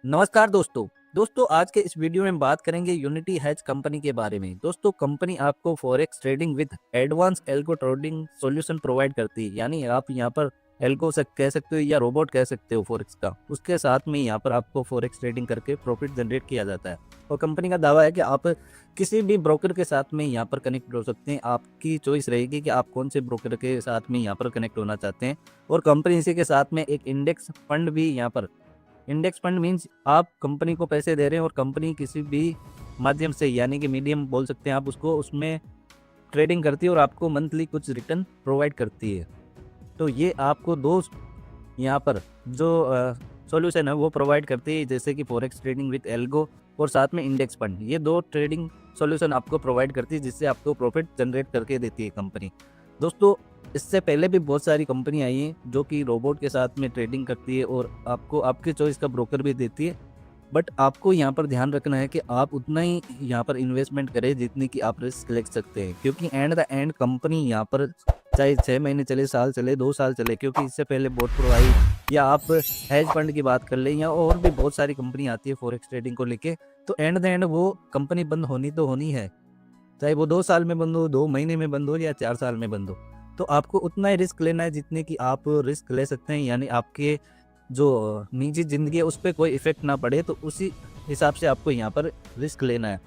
नमस्कार दोस्तों आज के इस वीडियो में बात करेंगे यूनिटी हेज कंपनी के बारे में। दोस्तों कंपनी आपको forex trading with advance algo trading solution provide करती है। यानी आप यहां पर एल्गो से कह सकते हो या रोबोट कह सकते हो फॉरेक्स का। उसके साथ में यहां पर आपको फॉरेक्स ट्रेडिंग करके प्रॉफिट जनरेट किया जाता है। और कंपनी का दावा है कि आप किसी भी ब्रोकर के साथ में यहाँ पर कनेक्ट हो सकते हैं। आपकी चॉइस रहेगी कि आप कौन से ब्रोकर के साथ में यहाँ पर कनेक्ट होना चाहते हैं। और कंपनी इसी के साथ में एक इंडेक्स फंड भी यहाँ पर, इंडेक्स फंड मीन्स आप कंपनी को पैसे दे रहे हैं और कंपनी किसी भी माध्यम से यानी कि मीडियम बोल सकते हैं आप उसको, उसमें ट्रेडिंग करती है और आपको मंथली कुछ रिटर्न प्रोवाइड करती है। तो ये आपको दो यहाँ पर जो सॉल्यूशन है वो प्रोवाइड करती है, जैसे कि फॉरेक्स ट्रेडिंग विद एल्गो और साथ में इंडेक्स फंड। ये दो ट्रेडिंग सॉल्यूशन आपको प्रोवाइड करती है जिससे आपको प्रॉफिट जनरेट करके देती है कंपनी। दोस्तों इससे पहले भी बहुत सारी कंपनी आई हैं जो कि रोबोट के साथ में ट्रेडिंग करती है और आपको आपके चॉइस का ब्रोकर भी देती है। बट आपको यहाँ पर ध्यान रखना है कि आप उतना ही यहाँ पर इन्वेस्टमेंट करें जितनी कि आप रिस्क ले सकते हैं, क्योंकि एंड द एंड कंपनी यहाँ पर चाहे 6 महीने चले, साल चले, 2 साल चले, क्योंकि इससे पहले बोट प्रो आई, या आप हेज फंड की बात कर लें, या और भी बहुत सारी कंपनी आती है फॉरेक्स ट्रेडिंग को लेके, तो एंड द एंड वो कंपनी बंद होनी तो होनी है। चाहे वो 2 साल में बंद हो, 2 महीने में बंद हो, या 4 साल में बंद हो। तो आपको उतना ही रिस्क लेना है जितने कि आप रिस्क ले सकते हैं, यानी आपके जो निजी ज़िंदगी है उस पर कोई इफ़ेक्ट ना पड़े। तो उसी हिसाब से आपको यहाँ पर रिस्क लेना है,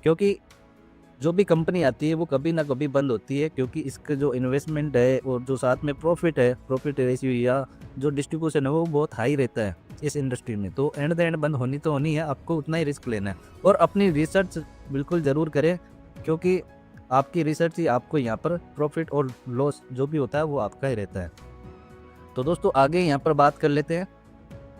क्योंकि जो भी कंपनी आती है वो कभी ना कभी बंद होती है, क्योंकि इसका जो इन्वेस्टमेंट है और जो साथ में प्रॉफिट है, प्रॉफिट रेशियो या जो डिस्ट्रीब्यूशन है वो बहुत हाई रहता है इस इंडस्ट्री में। तो एंड द एंड बंद होनी तो होनी है, आपको उतना ही रिस्क लेना है और अपनी रिसर्च बिल्कुल ज़रूर करें, क्योंकि आपकी रिसर्च ही आपको यहाँ पर प्रॉफिट और लॉस जो भी होता है वो आपका ही रहता है। तो दोस्तों आगे यहाँ पर बात कर लेते हैं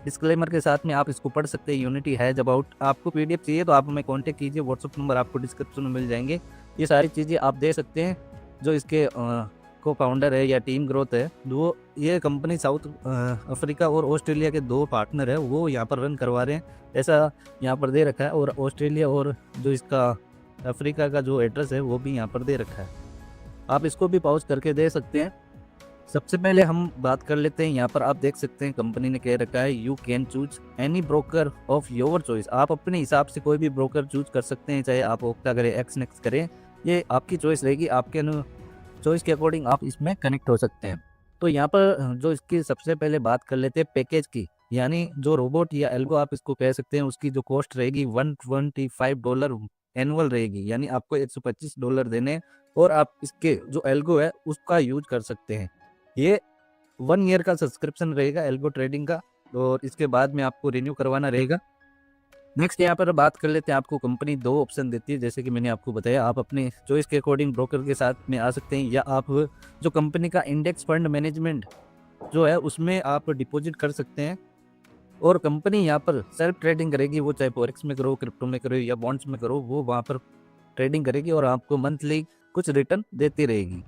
डिस्क्लेमर के साथ में, आप इसको पढ़ सकते हैं। यूनिटी हैज अबाउट, आपको पीडीएफ चाहिए तो आप हमें कांटेक्ट कीजिए, व्हाट्सअप नंबर आपको डिस्क्रिप्शन में मिल जाएंगे। ये सारी चीज़ें आप दे सकते हैं। जो इसके को फाउंडर है या टीम ग्रोथ है, वो ये कंपनी साउथ अफ्रीका और ऑस्ट्रेलिया के 2 पार्टनर है वो यहाँ पर रन करवा रहे हैं, ऐसा यहाँ पर दे रखा है। और ऑस्ट्रेलिया और जो इसका अफ्रीका का जो एड्रेस है वो भी यहाँ पर दे रखा है, आप इसको भी पॉज करके दे सकते हैं। सबसे पहले हम बात कर लेते हैं, यहाँ पर आप देख सकते हैं कंपनी ने कह रखा है you can choose any broker of your choice. आप अपने हिसाब से कोई भी ब्रोकर चूज कर सकते हैं, चाहे आप ओक्टा करें, एक्सनेक्स करें, ये आपकी चॉइस रहेगी। आपके चॉइस के अकॉर्डिंग आप इसमें कनेक्ट हो सकते हैं। तो यहाँ पर जो इसकी सबसे पहले बात कर लेते हैं पैकेज की, यानी जो रोबोट या एल्गो आप इसको कह सकते हैं, उसकी जो कॉस्ट रहेगी $125 एनुअल रहेगी, यानी आपको $125 देने और आप इसके जो एल्गो है उसका यूज कर सकते हैं। ये 1 ईयर का सब्सक्रिप्शन रहेगा एल्गो ट्रेडिंग का, और इसके बाद में आपको रिन्यू करवाना रहेगा। नेक्स्ट यहाँ पर बात कर लेते हैं, आपको कंपनी 2 ऑप्शन देती है, जैसे कि मैंने आपको बताया, आप अपने चॉइस के अकॉर्डिंग ब्रोकर के साथ में आ सकते हैं, या आप जो कंपनी का इंडेक्स फंड मैनेजमेंट जो है उसमें आप डिपॉजिट कर सकते हैं। और कंपनी यहाँ पर सेल्फ ट्रेडिंग करेगी, वो चाहे फॉरेक्स में करो, क्रिप्टो में करो या बॉन्ड्स में करो, वो वहाँ पर ट्रेडिंग करेगी और आपको मंथली कुछ रिटर्न देती रहेगी।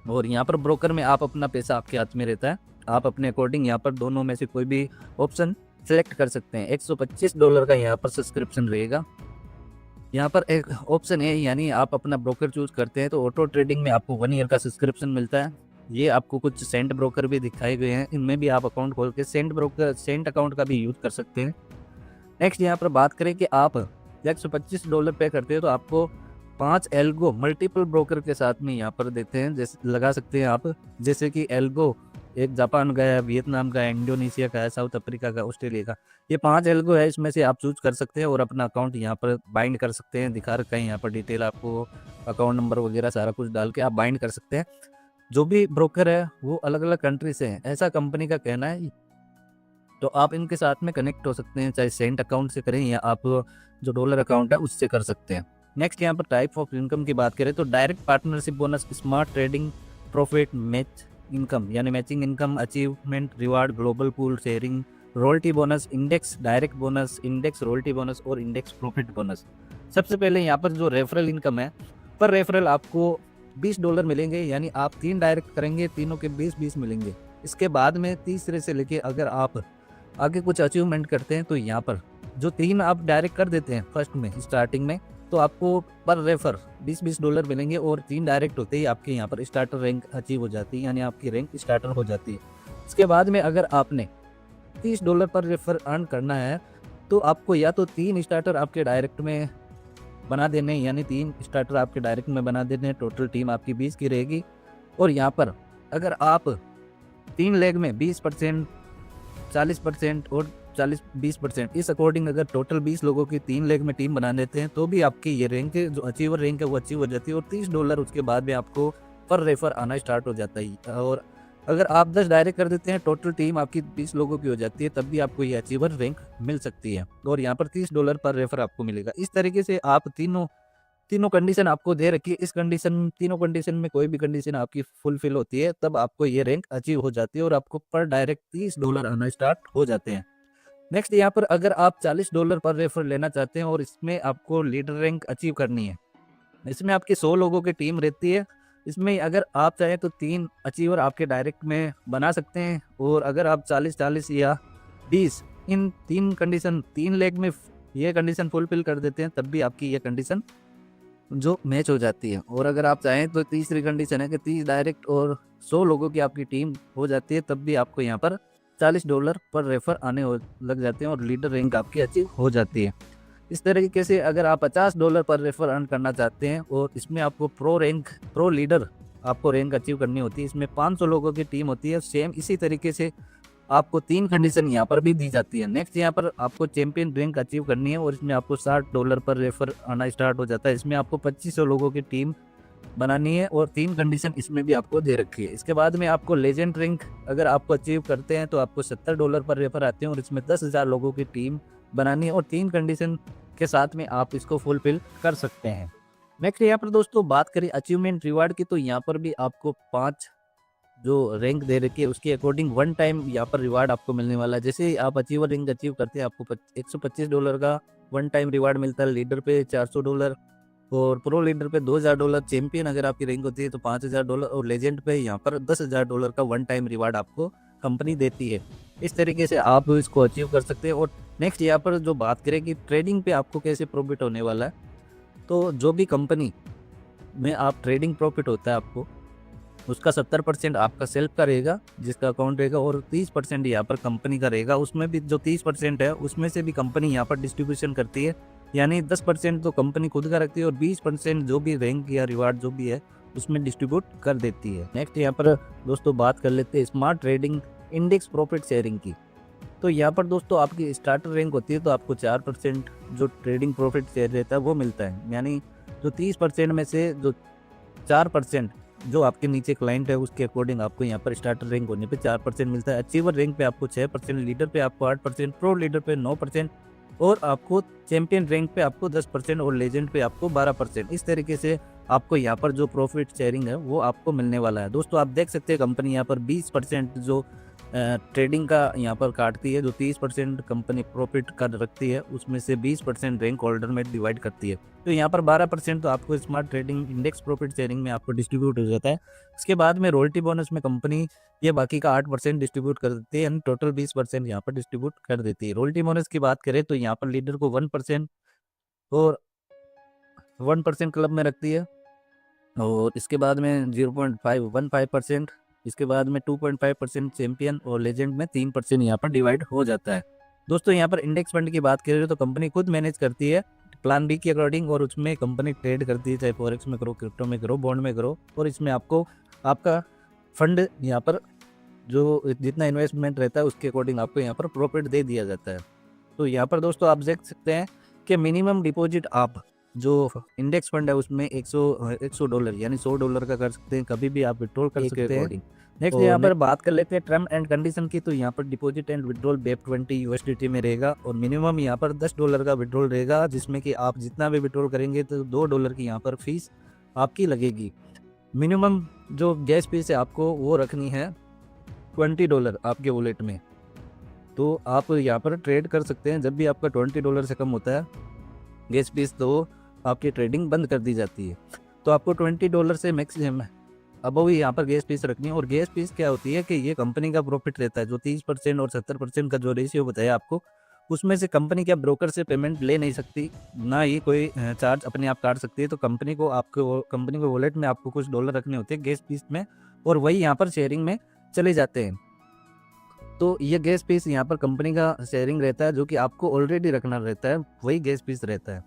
और यहाँ पर ब्रोकर में आप अपना पैसा आपके हाथ में रहता है, आप अपने अकॉर्डिंग यहाँ पर दोनों में से कोई भी ऑप्शन सेलेक्ट कर सकते हैं। $125 का यहाँ पर सब्सक्रिप्शन रहेगा। यहाँ पर एक ऑप्शन है, यानी आप अपना ब्रोकर चूज करते हैं तो ऑटो ट्रेडिंग में आपको 1 ईयर का सब्सक्रिप्शन मिलता है। ये आपको कुछ सेंट ब्रोकर भी दिखाए गए हैं, इनमें भी आप अकाउंट खोल के सेंट अकाउंट का भी यूज कर सकते हैं। नेक्स्ट यहाँ पर बात करें कि आप $125 पे करते हैं तो आपको 5 एल्गो मल्टीपल ब्रोकर के साथ में यहाँ पर देते हैं, जैसे लगा सकते हैं आप, जैसे कि एल्गो एक जापान का है, वियतनाम का है, इंडोनेशिया का है, साउथ अफ्रीका का, ऑस्ट्रेलिया का, ये 5 एल्गो है, इसमें से आप चूज कर सकते हैं और अपना अकाउंट यहाँ पर बाइंड कर सकते हैं। दिखा रखा है यहाँ पर डिटेल, आपको अकाउंट नंबर वगैरह सारा कुछ डाल के आप बाइंड कर सकते हैं। जो भी ब्रोकर है वो अलग अलग कंट्री से है, ऐसा कंपनी का कहना है। तो आप इनके साथ में कनेक्ट हो सकते हैं, चाहे सेंट अकाउंट से करें या आप जो डॉलर अकाउंट है उससे कर सकते हैं। नेक्स्ट यहाँ पर टाइप ऑफ इनकम की बात करें तो direct partnership bonus, smart trading, profit match income यानी matching income, achievement reward, global pool sharing, royalty bonus, index direct bonus, index royalty bonus और इंडेक्स प्रॉफिट बोनस। सबसे पहले यहाँ पर जो रेफरल इनकम है, पर रेफरल आपको $20 मिलेंगे, यानी आप 3 डायरेक्ट करेंगे, तीनों के 20-20 मिलेंगे। इसके बाद में तीसरे से लेके अगर आप आगे कुछ अचीवमेंट करते हैं तो यहाँ पर जो 3 आप डायरेक्ट कर देते हैं फर्स्ट में स्टार्टिंग में, तो आपको पर रेफर $20-20 मिलेंगे, और 3 डायरेक्ट होते ही आपके यहाँ पर स्टार्टर रैंक अचीव हो जाती है, यानी आपकी रैंक स्टार्टर हो जाती है। इसके बाद में अगर आपने $30 पर रेफर अर्न करना है तो आपको या तो 3 स्टार्टर आपके डायरेक्ट में बना देने, यानी 3 स्टार्टर आपके डायरेक्ट में बना देने, टोटल टीम आपकी 20 की रहेगी। और यहाँ पर अगर आप 3 लेग में 20%, 40% और 40-20% इस अकॉर्डिंग अगर टोटल 20 लोगों की 3 लेग में टीम बना देते हैं, तो भी आपकी ये रैंक जो अचीवर रैंक है वो अचीव हो जाती है, और $30 उसके बाद में आपको पर रेफर आना स्टार्ट हो जाता है। और अगर आप 10 डायरेक्ट कर देते हैं, टोटल टीम आपकी 20 लोगों की हो जाती है, तब भी आपको ये अचीवर रैंक मिल सकती है, और यहाँ पर $30 पर रेफर आपको मिलेगा। इस तरीके से आप तीनों कंडीशन आपको दे रखी है। इस तीनों कंडीशन में कोई भी कंडीशन आपकी फुलफिल होती है, तब आपको ये रैंक अचीव हो जाती है, और आपको पर डायरेक्ट $30 आना स्टार्ट हो जाते हैं। नेक्स्ट यहाँ पर अगर आप $40 पर रेफर लेना चाहते हैं, और इसमें आपको लीडर रैंक अचीव करनी है, इसमें आपकी 100 लोगों की टीम रहती है। इसमें अगर आप चाहें तो 3 अचीवर आपके डायरेक्ट में बना सकते हैं, और अगर आप 40-40 या 20 इन 3 लेग में ये कंडीशन फुलफिल कर देते हैं, तब भी आपकी ये कंडीशन जो मैच हो जाती है। और अगर आप चाहें तो तीसरी कंडीशन है कि 30 डायरेक्ट और 100 लोगों की आपकी टीम हो जाती है, तब भी आपको यहाँ पर $40 पर रेफर आने लग जाते हैं, और लीडर रैंक आपकी अचीव हो जाती है। इस तरीके से अगर आप $50 पर रेफर अर्न करना चाहते हैं, और इसमें आपको प्रो लीडर आपको रैंक अचीव करनी होती है, इसमें 500 लोगों की टीम होती है। सेम इसी तरीके से आपको 3 कंडीशन यहाँ पर भी दी जाती है। नेक्स्ट यहाँ पर आपको चैंपियन रैंक अचीव करनी है, और इसमें आपको $60 पर रेफर आना स्टार्ट हो जाता है। इसमें आपको 2500 लोगों की टीम बनानी है, और 3 कंडीशन इसमें भी आपको दे रखी है। इसके बाद में आपको लेजेंड रैंक अगर आपको अचीव करते हैं, तो आपको $70 पर रेफर आते हैं, और इसमें 10,000 लोगों की टीम बनानी है, और 3 कंडीशन के साथ में आप इसको फुलफिल कर सकते हैं। नेक्स्ट यहाँ पर दोस्तों बात करें अचीवमेंट रिवार्ड की, तो यहाँ पर भी आपको 5 जो रैंक दे रखी है उसके अकॉर्डिंग वन टाइम यहाँ पर रिवार्ड आपको मिलने वाला है। जैसे आप अचीवर रैंक अचीव करते हैं, आपको $125 का वन टाइम रिवार्ड मिलता है, लीडर पे $400 और प्रो लीडर पे $2000, चैंपियन अगर आपकी रैंक होती है तो $5000, और लेजेंड पे यहाँ पर $10,000 का वन टाइम रिवार्ड आपको कंपनी देती है। इस तरीके से आप इसको अचीव कर सकते हैं। और नेक्स्ट यहाँ पर जो बात करें कि ट्रेडिंग पे आपको कैसे प्रॉफिट होने वाला है, तो जो भी कंपनी में आप ट्रेडिंग प्रॉफिट होता है आपको, उसका 70% आपका सेल्फ का रहेगा जिसका अकाउंट रहेगा, और 30% यहाँ पर कंपनी का रहेगा। उसमें भी जो 30% है उसमें से भी कंपनी यहाँ पर डिस्ट्रीब्यूशन करती है, यानी 10% तो कंपनी खुद का रखती है, और 20% जो भी रैंक या रिवार्ड जो भी है उसमें डिस्ट्रीब्यूट कर देती है। नेक्स्ट यहाँ पर दोस्तों बात कर लेते हैं smart trading index profit sharing की। तो यहाँ पर दोस्तों आपकी स्टार्टर रैंक होती है, तो आपको 4% जो ट्रेडिंग प्रॉफिट शेयर रहता है वो मिलता है, यानी जो 30% में से जो 4% जो आपके नीचे क्लाइंट है उसके अकॉर्डिंग आपको यहाँ पर स्टार्टर रैंक होने पे 4% मिलता है। अचीवर रैंक पे आपको 6%, लीडर पे आपको 8%, प्रो लीडर पे 9%, और आपको चैंपियन रैंक पे आपको 10%, और लेजेंड पे आपको 12%। इस तरीके से आपको यहाँ पर जो प्रॉफिट शेयरिंग है वो आपको मिलने वाला है। दोस्तों आप देख सकते हैं कंपनी यहाँ पर 20% जो ट्रेडिंग का यहाँ पर काटती है, जो 30% कंपनी प्रॉफिट कर रखती है उसमें से 20% रैंक होल्डर में डिवाइड करती है। तो यहाँ पर 12% तो आपको smart trading index profit sharing में आपको डिस्ट्रीब्यूट हो जाता है। उसके बाद में रॉयल्टी बोनस में कंपनी ये बाकी का 8% डिस्ट्रीब्यूट कर देती है, यानी टोटल 20% यहाँ पर डिस्ट्रीब्यूट कर देती है। रॉयल्टी बोनस की बात करें तो यहाँ पर लीडर को 1% और 1% क्लब में रखती है, और इसके बाद में 0.515%, इसके बाद में 2.5% चैंपियन, और लेजेंड में 3% यहाँ पर डिवाइड हो जाता है। दोस्तों यहाँ पर इंडेक्स फंड की बात करें तो कंपनी खुद मैनेज करती है प्लान बी के अकॉर्डिंग, और उसमें कंपनी ट्रेड करती है, चाहे फॉरेक्स में करो, क्रिप्टो में करो, बॉन्ड में करो, और इसमें आपको आपका फंड यहाँ पर जो जितना इन्वेस्टमेंट रहता है उसके अकॉर्डिंग आपको यहाँ पर प्रॉफिट दे दिया जाता है। तो यहाँ पर दोस्तों आप देख सकते हैं कि मिनिमम डिपॉजिट आप जो इंडेक्स फंड है उसमें $100 यानी $100 का कर सकते हैं, कभी भी आप विड्रॉल कर सकते हैं। नेक्स्ट यहाँ पर बात कर लेते हैं टर्म एंड कंडीशन की। तो यहाँ पर deposit and withdrawal BEP20 USDT में रहेगा, और मिनिमम यहाँ पर $10 का विड्रॉल रहेगा, जिसमें कि आप जितना भी विड्रॉल करेंगे तो $2 की यहाँ पर फीस आपकी लगेगी। मिनिमम जो गैस फीस है आपको वो रखनी है $20 आपके वॉलेट में। तो आप यहाँ पर ट्रेड कर सकते हैं, जब भी आपका $20 से कम होता है गैस फीस तो आपकी ट्रेडिंग बंद कर दी जाती है। तो आपको $20 से मैक्सिमम अब ही यहाँ पर गैस फीस रखनी है। और गैस फीस क्या होती है कि ये कंपनी का प्रॉफिट रहता है, जो 30% और 70% का जो रेशियो बताया आपको, उसमें से कंपनी क्या ब्रोकर से पेमेंट ले नहीं सकती, ना ही कोई चार्ज अपने आप काट सकती है। तो कंपनी को कंपनी के वॉलेट में आपको कुछ डॉलर रखने होते हैं गैस फीस में, और वही यहाँ पर शेयरिंग में चले जाते हैं। तो ये गैस फीस यहाँ पर कंपनी का शेयरिंग रहता है, जो कि आपको ऑलरेडी रखना रहता है, वही गैस फीस रहता है।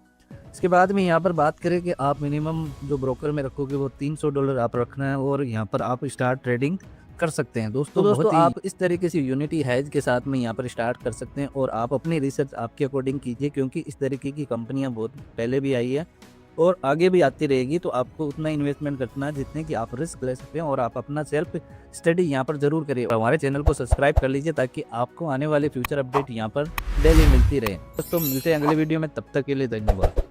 इसके बाद में यहाँ पर बात करें कि आप मिनिमम जो ब्रोकर में रखोगे वो $300 आप रखना है और यहाँ पर आप स्टार्ट ट्रेडिंग कर सकते हैं। दोस्तों आप इस तरीके से यूनिटी हैज के साथ में यहाँ पर स्टार्ट कर सकते हैं और आप अपनी रिसर्च आपके अकॉर्डिंग कीजिए, क्योंकि इस तरीके की कंपनियाँ बहुत पहले भी आई है और आगे भी आती रहेगी। तो आपको उतना इन्वेस्टमेंट करना है जितने कि आप रिस्क ले सकते हैं और आप अपना सेल्फ स्टडी यहाँ पर जरूर करिए। हमारे चैनल को सब्सक्राइब कर लीजिए ताकि आपको आने वाले फ्यूचर अपडेट यहाँ पर डेली मिलती रहे। दोस्तों मिलते हैं अगले वीडियो में, तब तक के लिए धन्यवाद।